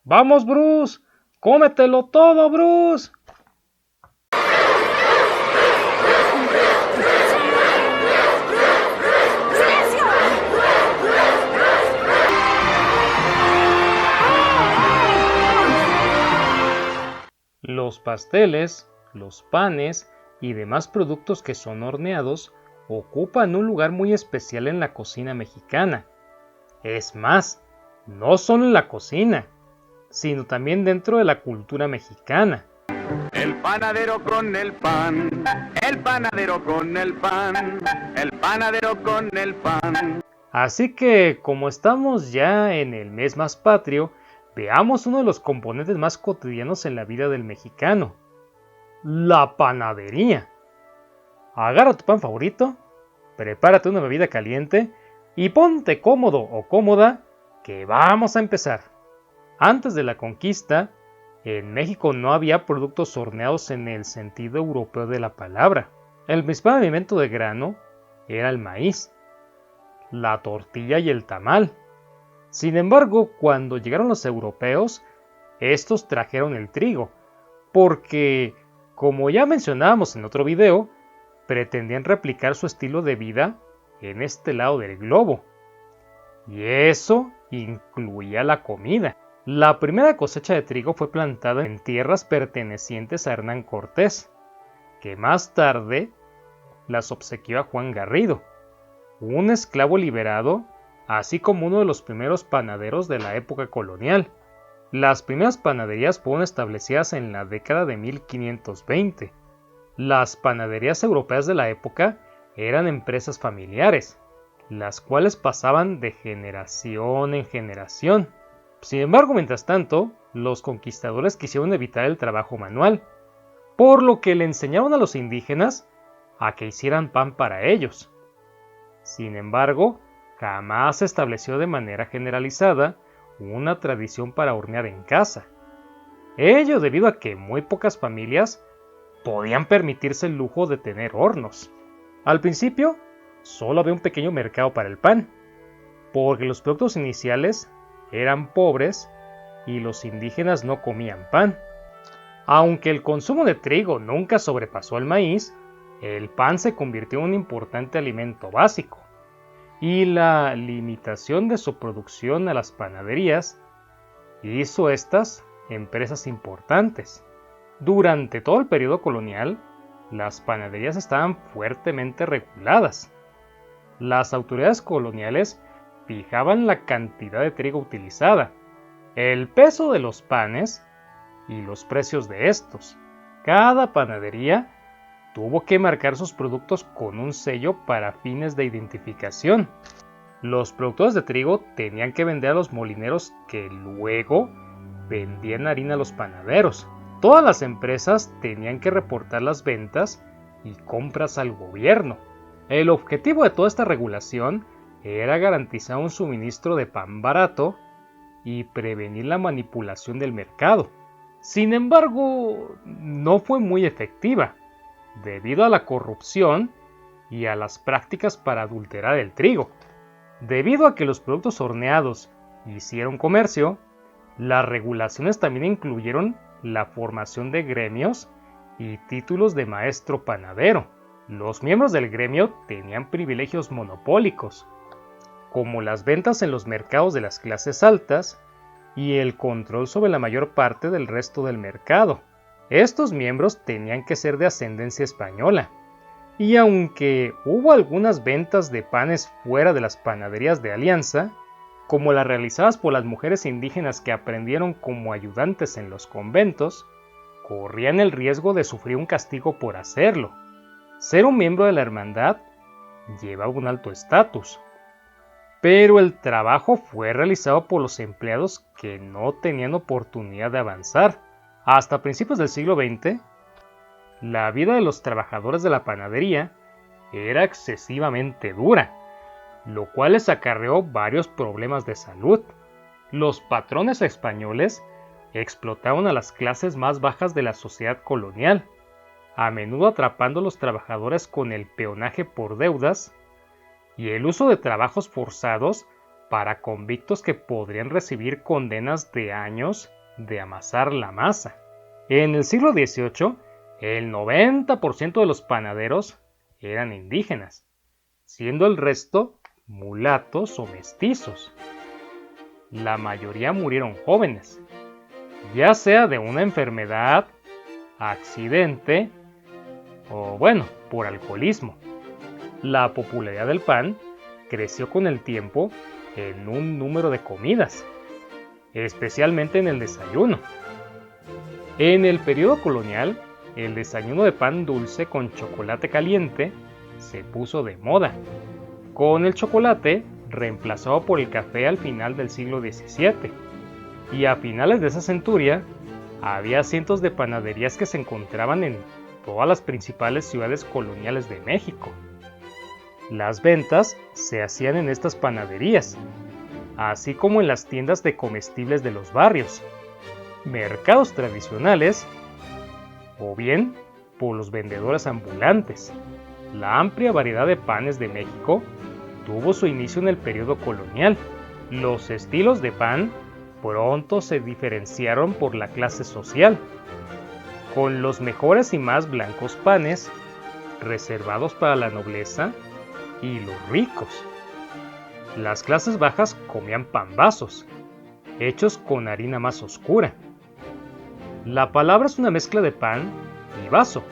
¡Vamos, Bruce! ¡Cómetelo todo, Bruce! Los pasteles, los panes y demás productos que son horneados ocupan un lugar muy especial en la cocina mexicana. Es más, no solo en la cocina, sino también dentro de la cultura mexicana. El panadero con el pan, el panadero con el pan, el panadero con el pan. Así que, como estamos ya en el mes más patrio, veamos uno de los componentes más cotidianos en la vida del mexicano: la panadería. Agarra tu pan favorito, prepárate una bebida caliente y ponte cómodo o cómoda, que vamos a empezar. Antes de la conquista, en México no había productos horneados en el sentido europeo de la palabra. El principal alimento de grano era el maíz, la tortilla y el tamal. Sin embargo, cuando llegaron los europeos, estos trajeron el trigo, porque, como ya mencionábamos en otro video, pretendían replicar su estilo de vida en este lado del globo. Y eso incluía la comida. La primera cosecha de trigo fue plantada en tierras pertenecientes a Hernán Cortés, que más tarde las obsequió a Juan Garrido, un esclavo liberado, así como uno de los primeros panaderos de la época colonial. Las primeras panaderías fueron establecidas en la década de 1520. Las panaderías europeas de la época eran empresas familiares, las cuales pasaban de generación en generación. Sin embargo, mientras tanto, los conquistadores quisieron evitar el trabajo manual, por lo que le enseñaron a los indígenas a que hicieran pan para ellos. Sin embargo, jamás se estableció de manera generalizada una tradición para hornear en casa. Ello debido a que muy pocas familias podían permitirse el lujo de tener hornos. Al principio, solo había un pequeño mercado para el pan, porque los productos iniciales eran pobres y los indígenas no comían pan. Aunque el consumo de trigo nunca sobrepasó al maíz, el pan se convirtió en un importante alimento básico, y la limitación de su producción a las panaderías hizo estas empresas importantes. Durante todo el periodo colonial, las panaderías estaban fuertemente reguladas. Las autoridades coloniales fijaban la cantidad de trigo utilizada, el peso de los panes y los precios de estos. Cada panadería tuvo que marcar sus productos con un sello para fines de identificación. Los productores de trigo tenían que vender a los molineros, que luego vendían harina a los panaderos. Todas las empresas tenían que reportar las ventas y compras al gobierno. El objetivo de toda esta regulación era garantizar un suministro de pan barato y prevenir la manipulación del mercado. Sin embargo, no fue muy efectiva, debido a la corrupción y a las prácticas para adulterar el trigo. Debido a que los productos horneados hicieron comercio, las regulaciones también incluyeron la formación de gremios y títulos de maestro panadero. Los miembros del gremio tenían privilegios monopólicos, como las ventas en los mercados de las clases altas y el control sobre la mayor parte del resto del mercado. Estos miembros tenían que ser de ascendencia española, y aunque hubo algunas ventas de panes fuera de las panaderías de Alianza, como las realizadas por las mujeres indígenas que aprendieron como ayudantes en los conventos, corrían el riesgo de sufrir un castigo por hacerlo. Ser un miembro de la hermandad llevaba un alto estatus, pero el trabajo fue realizado por los empleados que no tenían oportunidad de avanzar. Hasta principios del siglo XX, la vida de los trabajadores de la panadería era excesivamente dura, lo cual les acarreó varios problemas de salud. Los patrones españoles explotaban a las clases más bajas de la sociedad colonial, a menudo atrapando a los trabajadores con el peonaje por deudas y el uso de trabajos forzados para convictos que podrían recibir condenas de años de amasar la masa. En el siglo XVIII, el 90% de los panaderos eran indígenas, siendo el resto mulatos o mestizos. La mayoría murieron jóvenes, ya sea de una enfermedad, accidente o por alcoholismo. La popularidad del pan creció con el tiempo en un número de comidas, especialmente en el desayuno. En el periodo colonial, el desayuno de pan dulce con chocolate caliente se puso de moda, con el chocolate reemplazado por el café al final del siglo XVII. Y a finales de esa centuria, había cientos de panaderías que se encontraban en todas las principales ciudades coloniales de México. Las ventas se hacían en estas panaderías, así como en las tiendas de comestibles de los barrios, mercados tradicionales o bien por los vendedores ambulantes. La amplia variedad de panes de México tuvo su inicio en el periodo colonial. Los estilos de pan pronto se diferenciaron por la clase social, con los mejores y más blancos panes reservados para la nobleza y los ricos. Las clases bajas comían pambazos, hechos con harina más oscura. La palabra es una mezcla de pan y vaso,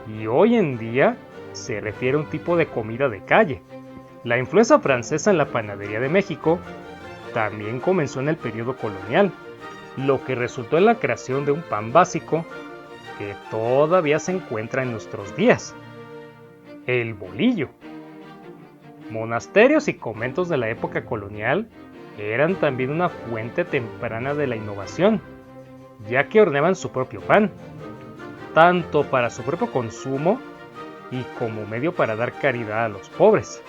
y hoy en día se refiere a un tipo de comida de calle. La influencia francesa en la panadería de México también comenzó en el periodo colonial, lo que resultó en la creación de un pan básico que todavía se encuentra en nuestros días: el bolillo. Monasterios y conventos de la época colonial eran también una fuente temprana de la innovación, ya que horneaban su propio pan, tanto para su propio consumo y como medio para dar caridad a los pobres.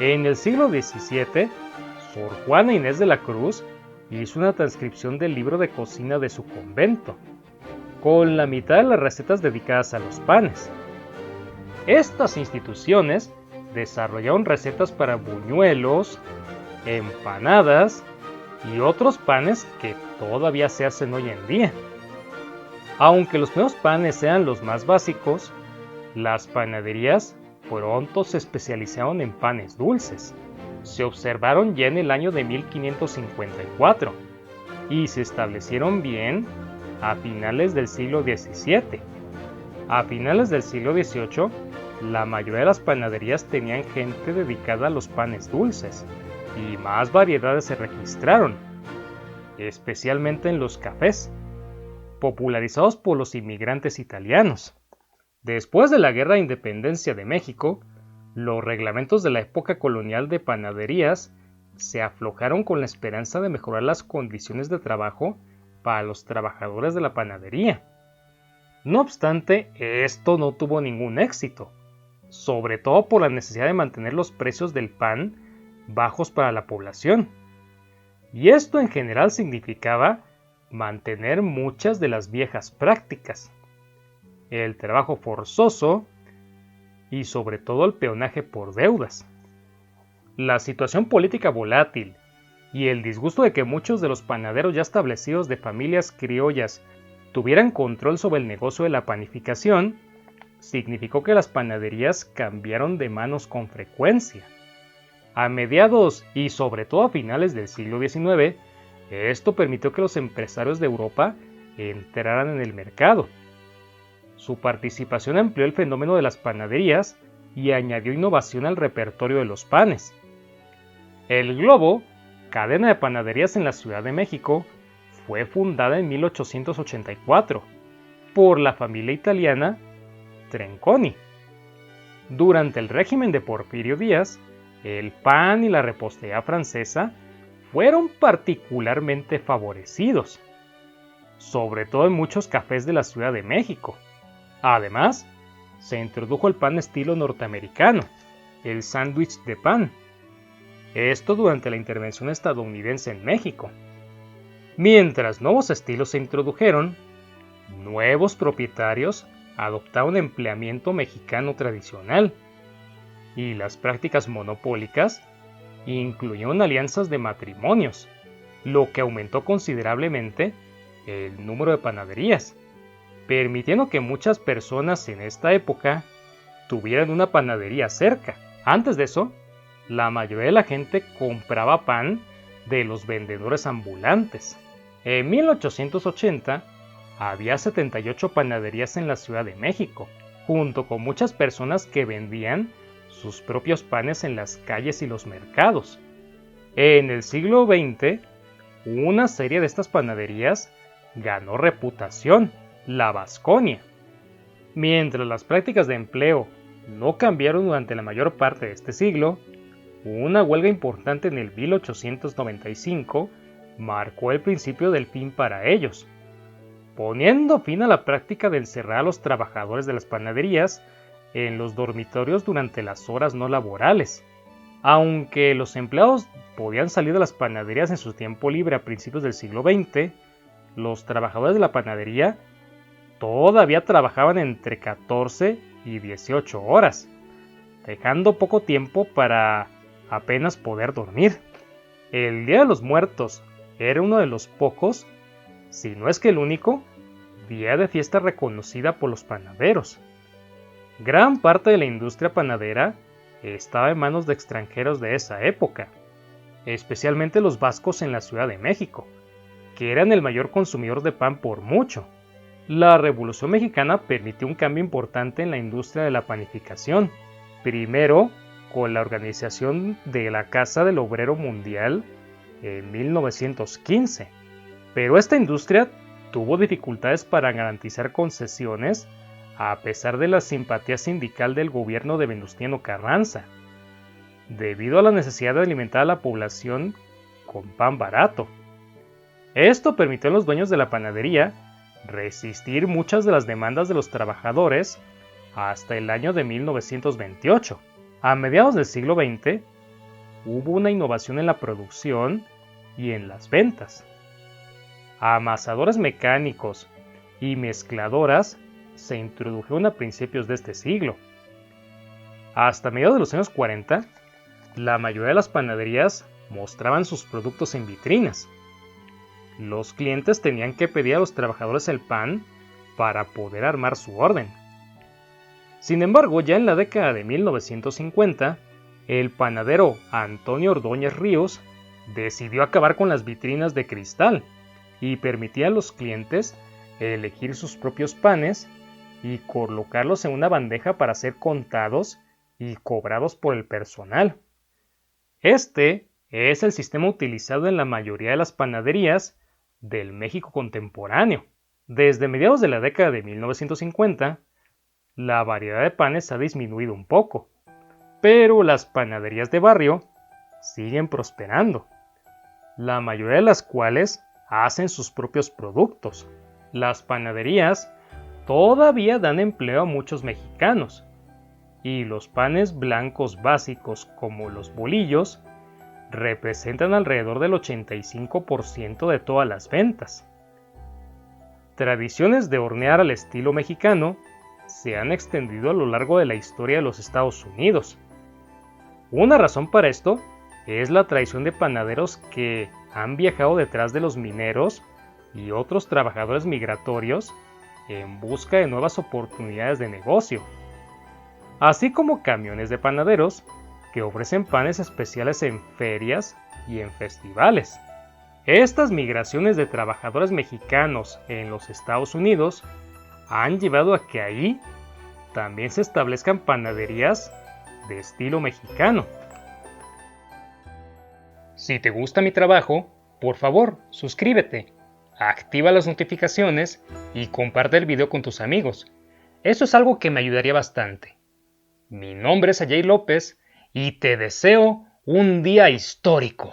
En el siglo XVII, Sor Juana Inés de la Cruz hizo una transcripción del libro de cocina de su convento, con la mitad de las recetas dedicadas a los panes. Estas instituciones desarrollaron recetas para buñuelos, empanadas y otros panes que todavía se hacen hoy en día. Aunque los primeros panes eran los más básicos, las panaderías pronto se especializaron en panes dulces. Se observaron ya en el año de 1554 y se establecieron bien a finales del siglo XVII. A finales del siglo XVIII, la mayoría de las panaderías tenían gente dedicada a los panes dulces y más variedades se registraron, especialmente en los cafés, popularizados por los inmigrantes italianos. Después de la Guerra de Independencia de México, los reglamentos de la época colonial de panaderías se aflojaron con la esperanza de mejorar las condiciones de trabajo para los trabajadores de la panadería. No obstante, esto no tuvo ningún éxito, sobre todo por la necesidad de mantener los precios del pan bajos para la población. Y esto en general significaba mantener muchas de las viejas prácticas: el trabajo forzoso y sobre todo el peonaje por deudas. La situación política volátil y el disgusto de que muchos de los panaderos ya establecidos de familias criollas tuvieran control sobre el negocio de la panificación significó que las panaderías cambiaron de manos con frecuencia. A mediados y sobre todo a finales del siglo XIX, esto permitió que los empresarios de Europa entraran en el mercado. Su participación amplió el fenómeno de las panaderías y añadió innovación al repertorio de los panes. El Globo, cadena de panaderías en la Ciudad de México, fue fundada en 1884 por la familia italiana Trenconi. Durante el régimen de Porfirio Díaz, el pan y la repostería francesa fueron particularmente favorecidos, sobre todo en muchos cafés de la Ciudad de México. Además, se introdujo el pan estilo norteamericano, el sándwich de pan. Esto durante la intervención estadounidense en México. Mientras nuevos estilos se introdujeron, nuevos propietarios adoptaron empleamiento mexicano tradicional y las prácticas monopólicas incluyeron alianzas de matrimonios, lo que aumentó considerablemente el número de panaderías, permitiendo que muchas personas en esta época tuvieran una panadería cerca. Antes de eso, la mayoría de la gente compraba pan de los vendedores ambulantes. En 1880 había 78 panaderías en la Ciudad de México, junto con muchas personas que vendían sus propios panes en las calles y los mercados. En el siglo XX, una serie de estas panaderías ganó reputación, la Vasconia. Mientras las prácticas de empleo no cambiaron durante la mayor parte de este siglo, una huelga importante en el 1895 marcó el principio del fin para ellos, poniendo fin a la práctica de encerrar a los trabajadores de las panaderías en los dormitorios durante las horas no laborales. Aunque los empleados podían salir de las panaderías en su tiempo libre a principios del siglo XX, los trabajadores de la panadería todavía trabajaban entre 14 y 18 horas, dejando poco tiempo para apenas poder dormir. El Día de los Muertos era uno de los pocos, si no es que el único, día de fiesta reconocida por los panaderos. Gran parte de la industria panadera estaba en manos de extranjeros de esa época, especialmente los vascos en la Ciudad de México, que eran el mayor consumidor de pan por mucho. La Revolución Mexicana permitió un cambio importante en la industria de la panificación, primero con la organización de la Casa del Obrero Mundial en 1915, pero esta industria tuvo dificultades para garantizar concesiones a pesar de la simpatía sindical del gobierno de Venustiano Carranza, debido a la necesidad de alimentar a la población con pan barato. Esto permitió a los dueños de la panadería resistir muchas de las demandas de los trabajadores hasta el año de 1928. A mediados del siglo XX, hubo una innovación en la producción y en las ventas. Amasadores mecánicos y mezcladoras se introdujeron a principios de este siglo. Hasta mediados de los años 40, la mayoría de las panaderías mostraban sus productos en vitrinas. Los clientes tenían que pedir a los trabajadores el pan para poder armar su orden. Sin embargo, ya en la década de 1950, el panadero Antonio Ordóñez Ríos decidió acabar con las vitrinas de cristal y permitía a los clientes elegir sus propios panes y colocarlos en una bandeja para ser contados y cobrados por el personal. Este es el sistema utilizado en la mayoría de las panaderías del México contemporáneo. Desde mediados de la década de 1950, la variedad de panes ha disminuido un poco, pero las panaderías de barrio siguen prosperando, la mayoría de las cuales hacen sus propios productos. Las panaderías todavía dan empleo a muchos mexicanos, y los panes blancos básicos como los bolillos representan alrededor del 85% de todas las ventas. Tradiciones de hornear al estilo mexicano se han extendido a lo largo de la historia de los Estados Unidos. Una razón para esto es la tradición de panaderos que han viajado detrás de los mineros y otros trabajadores migratorios en busca de nuevas oportunidades de negocio, así como camiones de panaderos que ofrecen panes especiales en ferias y en festivales. Estas migraciones de trabajadores mexicanos en los Estados Unidos han llevado a que ahí también se establezcan panaderías de estilo mexicano. Si te gusta mi trabajo, por favor, suscríbete, activa las notificaciones y comparte el video con tus amigos. Eso es algo que me ayudaría bastante. Mi nombre es Ajay López y te deseo un día histórico.